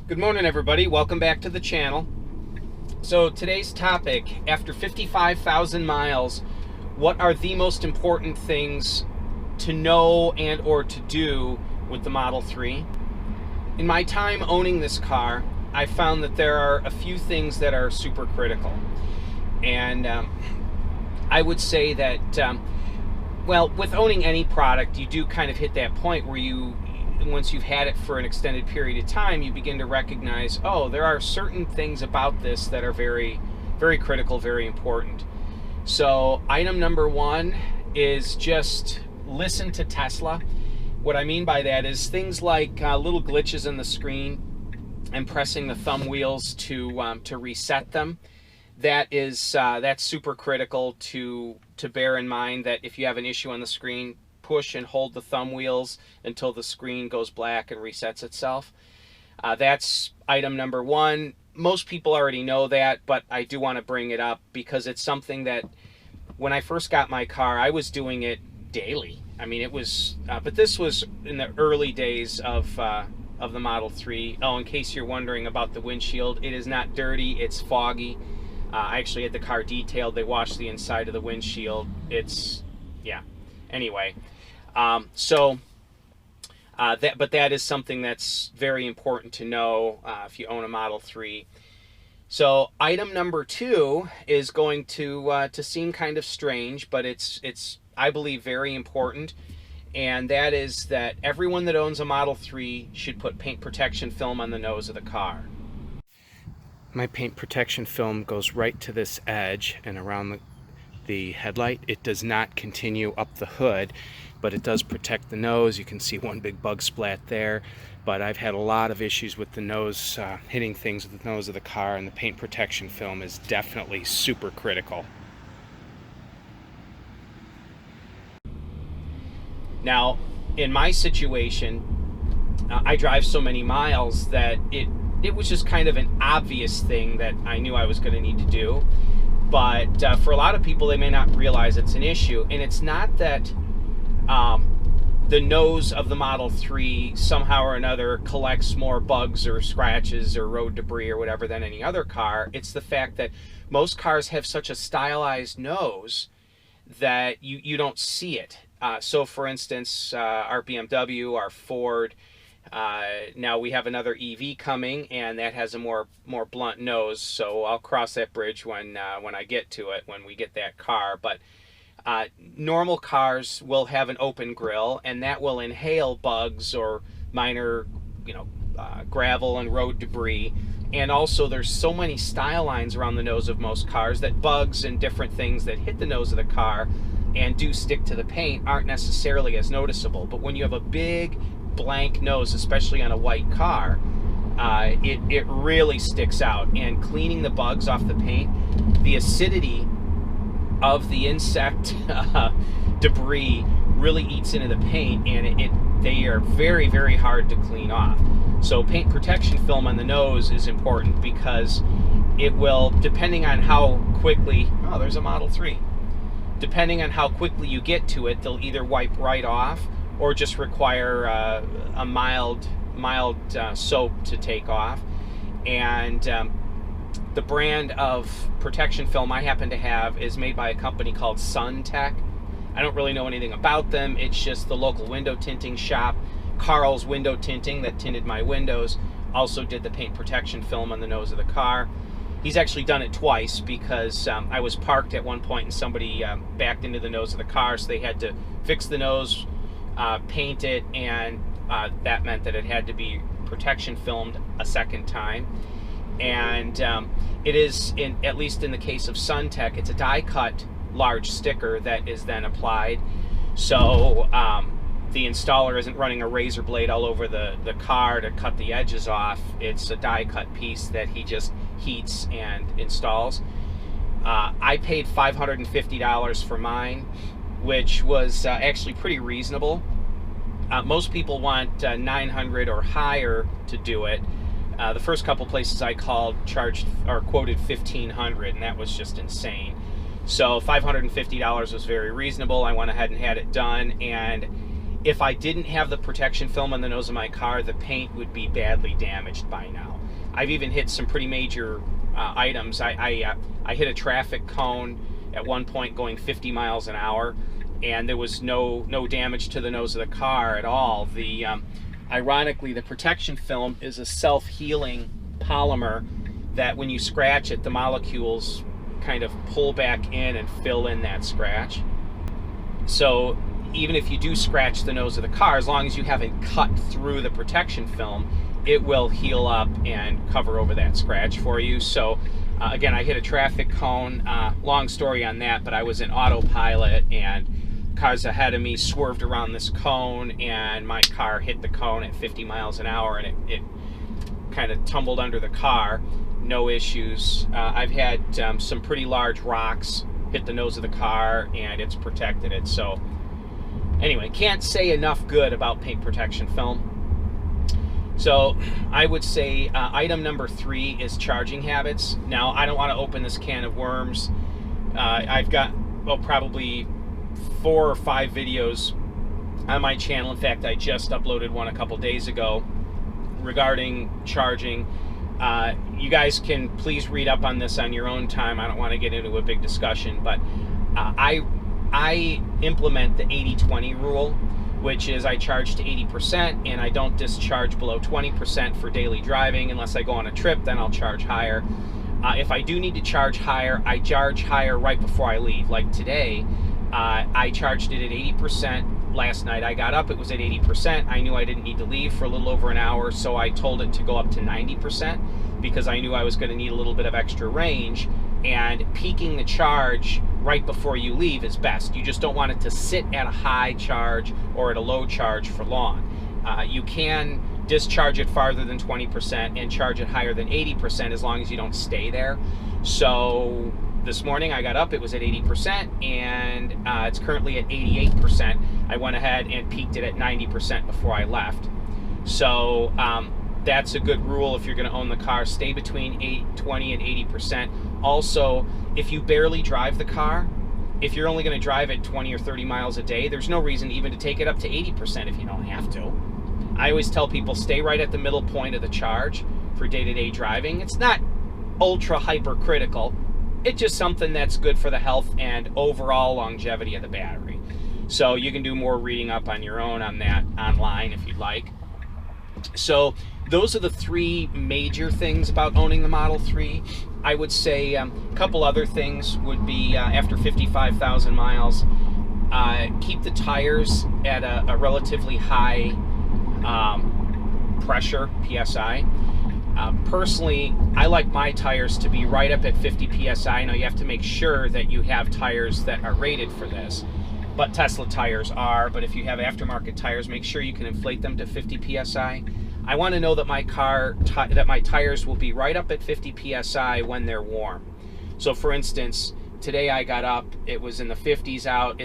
Good morning, everybody. Welcome back to the channel. So today's topic, after 55,000 miles, what are the most important things to know and or to do with the Model 3? In my time owning this car, I found that there are a few things that are super critical. And I would say that, well, with owning any product, you do kind of hit that point where once you've had it for an extended period of time, you begin to recognize, oh, there are certain things about this that are very, very critical, very important. So item number one is just listen to Tesla. What I mean by that is things like little glitches in the screen and pressing the thumb wheels to reset them. That's super critical to bear in mind, that if you have an issue on the screen, push and hold the thumb wheels until the screen goes black and resets itself. That's item number one. Most people already know that, but I do want to bring it up because it's something that when I first got my car, I was doing it daily. I mean, it was, but this was in the early days of the Model 3. Oh, in case you're wondering about the windshield, it is not dirty, it's foggy. I actually had the car detailed. They washed the inside of the windshield. Yeah. Anyway, but that is something that's very important to know if you own a Model 3. So item number two is going to seem kind of strange, but it's I believe very important, and that is that everyone that owns a Model 3 should put paint protection film on the nose of the car. My paint protection film goes right to this edge and around the headlight. It does not continue up the hood, but it does protect the nose. You can see one big bug splat there, but I've had a lot of issues with the nose, hitting things with the nose of the car, and the paint protection film is definitely super critical. Now, in my situation, I drive so many miles that it was just kind of an obvious thing that I knew I was going to need to do. But for a lot of people, they may not realize it's an issue. And it's not that the nose of the Model 3 somehow or another collects more bugs or scratches or road debris or whatever than any other car. It's the fact that most cars have such a stylized nose that you don't see it. So for instance, our BMW, our Ford, now we have another EV coming, and that has a more blunt nose, so I'll cross that bridge when I get to it, when we get that car. But normal cars will have an open grille, and that will inhale bugs or minor, gravel and road debris. And also there's so many style lines around the nose of most cars that bugs and different things that hit the nose of the car and do stick to the paint aren't necessarily as noticeable. But when you have a big blank nose, especially on a white car, it really sticks out. And cleaning the bugs off the paint, the acidity of the insect debris really eats into the paint, and they are very, very hard to clean off. So paint protection film on the nose is important because it will, depending on how quickly, oh, there's a Model 3. Depending on how quickly you get to it, they'll either wipe right off or just require a mild soap to take off. And the brand of protection film I happen to have is made by a company called SunTech. I don't really know anything about them. It's just the local window tinting shop. Carl's Window Tinting, that tinted my windows, also did the paint protection film on the nose of the car. He's actually done it twice because I was parked at one point and somebody backed into the nose of the car, so they had to fix the nose, paint it, and that meant that it had to be protection filmed a second time. And it is, at least in the case of SunTech, it's a die cut large sticker that is then applied. So the installer isn't running a razor blade all over the car to cut the edges off. It's a die cut piece that he just heats and installs. I paid $550 for mine, which was actually pretty reasonable. Most people want $900 or higher to do it. The first couple places I called charged or quoted $1,500, and that was just insane. So $550 was very reasonable. I went ahead and had it done, and if I didn't have the protection film on the nose of my car, the paint would be badly damaged by now. I've even hit some pretty major items. I hit a traffic cone at one point going 50 miles an hour, and there was no damage to the nose of the car at all. The ironically, the protection film is a self-healing polymer that when you scratch it, the molecules kind of pull back in and fill in that scratch. So even if you do scratch the nose of the car, as long as you haven't cut through the protection film, it will heal up and cover over that scratch for you. So again, I hit a traffic cone. Long story on that, but I was in autopilot, and cars ahead of me swerved around this cone, and my car hit the cone at 50 miles an hour, and it kind of tumbled under the car. No issues. I've had some pretty large rocks hit the nose of the car, and it's protected it. So anyway, can't say enough good about paint protection film. So I would say item number 3 is charging habits. Now, I don't want to open this can of worms. I've got, well, probably 4 or 5 videos on my channel. In fact, I just uploaded one a couple days ago regarding charging. You guys can please read up on this on your own time. I don't want to get into a big discussion, but I implement the 80-20 rule, which is I charge to 80% and I don't discharge below 20% for daily driving. Unless I go on a trip, then I'll charge higher. If I do need to charge higher, I charge higher right before I leave. Like today, I charged it at 80%. Last night I got up, it was at 80%. I knew I didn't need to leave for a little over an hour, so I told it to go up to 90% because I knew I was going to need a little bit of extra range. And peaking the charge right before you leave is best. You just don't want it to sit at a high charge or at a low charge for long. You can discharge it farther than 20% and charge it higher than 80% as long as you don't stay there. So this morning I got up, it was at 80%, and it's currently at 88%. I went ahead and peaked it at 90% before I left. So that's a good rule if you're going to own the car. Stay between 20 and 80%. Also, if you barely drive the car, if you're only going to drive it 20 or 30 miles a day, there's no reason even to take it up to 80% if you don't have to. I always tell people stay right at the middle point of the charge for day-to-day driving. It's not ultra hypercritical. It's just something that's good for the health and overall longevity of the battery. So you can do more reading up on your own on that online if you'd like. So those are the 3 major things about owning the Model 3. I would say a couple other things would be after 55,000 miles, keep the tires at a relatively high pressure, PSI. Personally, I like my tires to be right up at 50 PSI. Now you have to make sure that you have tires that are rated for this, but Tesla tires are. But if you have aftermarket tires, make sure you can inflate them to 50 PSI. I want to know that my tires will be right up at 50 PSI when they're warm. So for instance, today I got up, it was in the 50s out,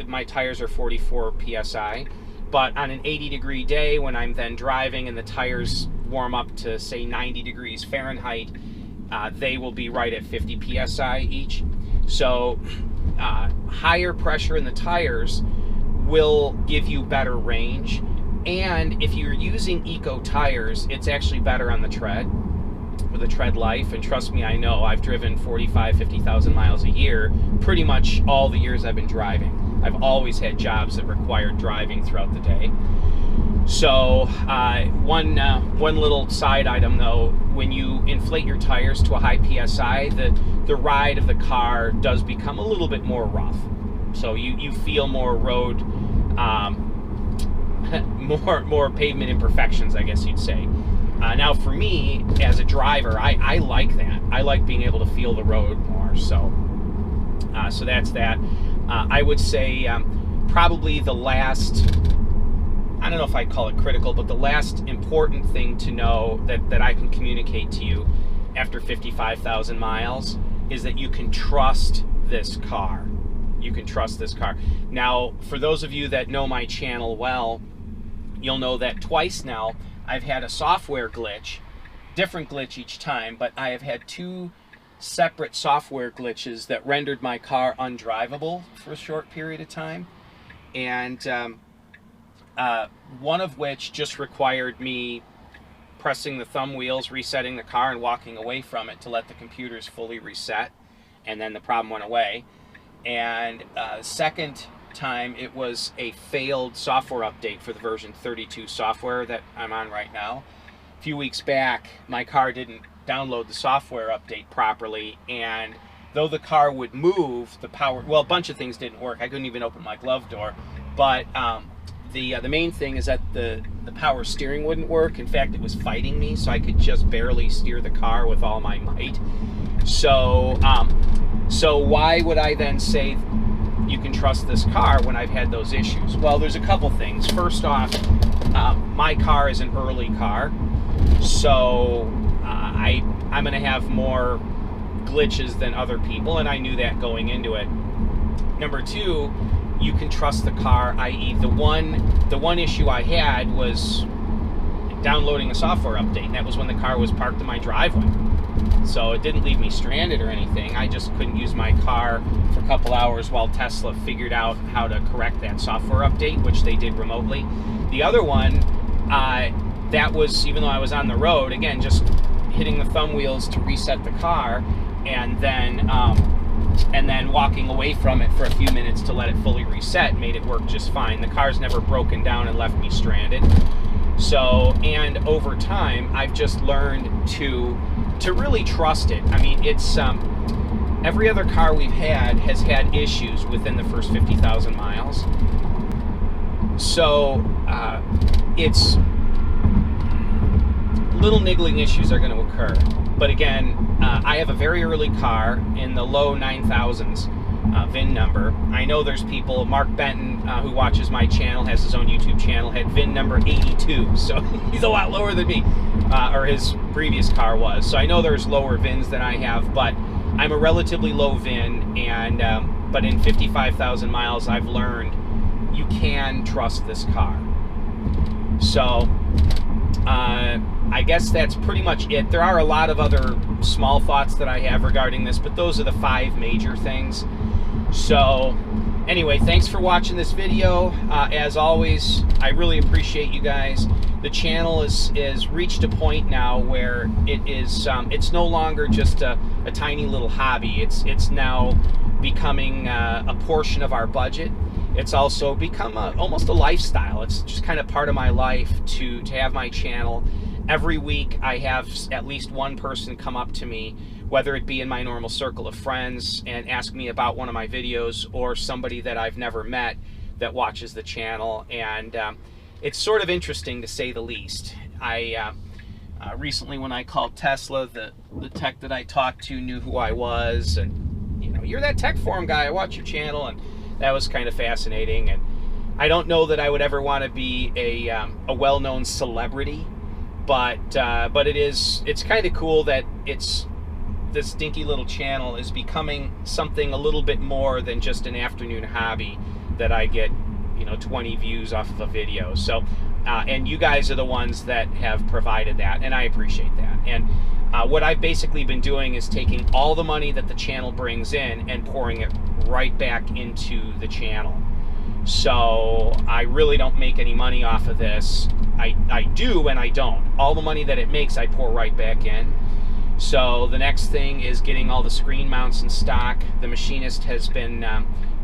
my tires are 44 PSI. But on an 80-degree day when I'm then driving and the tires warm up to say 90 degrees Fahrenheit, they will be right at 50 PSI each. So higher pressure in the tires will give you better range. And if you're using eco tires, it's actually better on the tread, for the tread life. And trust me, I know, I've driven 50,000 miles a year, pretty much all the years I've been driving. I've always had jobs that required driving throughout the day. So one little side item though, when you inflate your tires to a high PSI, the ride of the car does become a little bit more rough. So you feel more road, more pavement imperfections, I guess you'd say. Now for me, as a driver, I like that. I like being able to feel the road more. So that's that. I would say probably the last, I don't know if I'd call it critical, but the last important thing to know that I can communicate to you after 55,000 miles is that you can trust this car. You can trust this car. Now, for those of you that know my channel well, you'll know that twice now I've had a software glitch, different glitch each time, but I have had 2 separate software glitches that rendered my car undrivable for a short period of time. And one of which just required me pressing the thumb wheels, resetting the car, and walking away from it to let the computers fully reset, and then the problem went away. And second time, it was a failed software update for the version 32 software that I'm on right now. A few weeks back, my car didn't download the software update properly, and though the car would move, the power, well, a bunch of things didn't work. I couldn't even open my glove door, but the main thing is that the power steering wouldn't work. In fact, it was fighting me, so I could just barely steer the car with all my might. So so why would I then say you can trust this car when I've had those issues? Well, there's a couple things. First off, my car is an early car, so I'm going to have more glitches than other people, and I knew that going into it. Number two, you can trust the car, i.e. the one issue I had was downloading a software update, and that was when the car was parked in my driveway. So it didn't leave me stranded or anything. I just couldn't use my car for a couple hours while Tesla figured out how to correct that software update, which they did remotely. The other one, that was, even though I was on the road, again, just hitting the thumb wheels to reset the car, and then walking away from it for a few minutes to let it fully reset made it work just fine. The car's never broken down and left me stranded. So, and over time, I've just learned to really trust it. I mean, it's every other car we've had has had issues within the first 50,000 miles. So it's little niggling issues are going to occur. But again, I have a very early car in the low 9,000s VIN number. I know there's people, Mark Benton, who watches my channel, has his own YouTube channel, had VIN number 82, so he's a lot lower than me, or his previous car was. So I know there's lower VINs than I have, but I'm a relatively low VIN, and but in 55,000 miles, I've learned you can trust this car. So I guess that's pretty much it. There are a lot of other small thoughts that I have regarding this, but those are the 5 major things. So anyway, thanks for watching this video. As always, I really appreciate you guys. The channel is reached a point now where it is it's no longer just a tiny little hobby. It's now becoming a portion of our budget. It's also become almost a lifestyle. It's just kind of part of my life to have my channel. Every week I have at least one person come up to me, whether it be in my normal circle of friends, and ask me about one of my videos, or somebody that I've never met that watches the channel. And it's sort of interesting, to say the least. I recently, when I called Tesla, the tech that I talked to knew who I was, and, you know, you're that tech forum guy, I watch your channel, and that was kind of fascinating. And I don't know that I would ever want to be a well-known celebrity, but it's kind of cool that this dinky little channel is becoming something a little bit more than just an afternoon hobby that I get, you know, 20 views off of a video. So and you guys are the ones that have provided that, and I appreciate that. And what I've basically been doing is taking all the money that the channel brings in and pouring it right back into the channel. So I really don't make any money off of this. I do and I don't. All the money that it makes, I pour right back in. So the next thing is getting all the screen mounts in stock. The machinist has been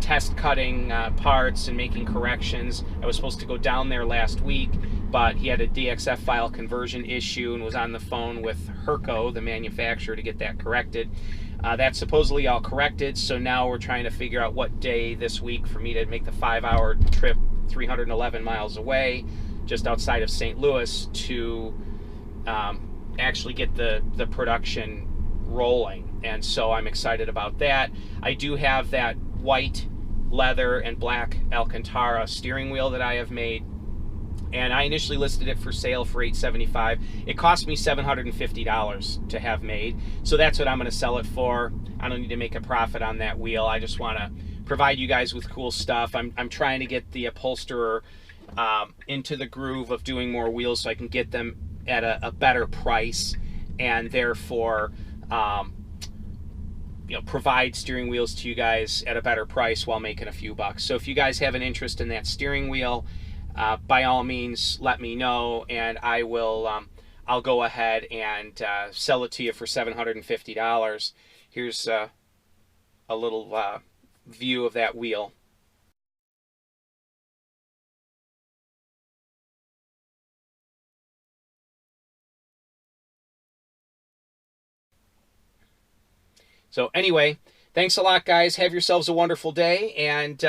test cutting parts and making corrections. I was supposed to go down there last week, but he had a DXF file conversion issue and was on the phone with Herco, the manufacturer, to get that corrected. That's supposedly all corrected, so now we're trying to figure out what day this week for me to make the 5-hour trip 311 miles away, just outside of St. Louis, to actually get the production rolling. And so I'm excited about that. I do have that white leather and black Alcantara steering wheel that I have made, and I initially listed it for sale for $875. It cost me $750 to have made, so that's what I'm going to sell it for. I don't need to make a profit on that wheel. I just want to provide you guys with cool stuff. I'm trying to get the upholsterer into the groove of doing more wheels so I can get them at a better price, and therefore you know, provide steering wheels to you guys at a better price while making a few bucks. So if you guys have an interest in that steering wheel, by all means let me know, and I will I'll go ahead and sell it to you for $750. Here's a little view of that wheel. So anyway, thanks a lot, guys. Have yourselves a wonderful day, and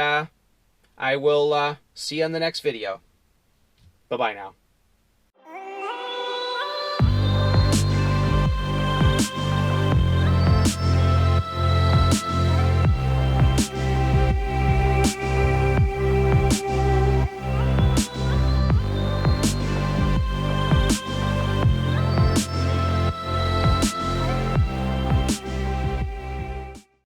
I will see you in the next video. Bye-bye now.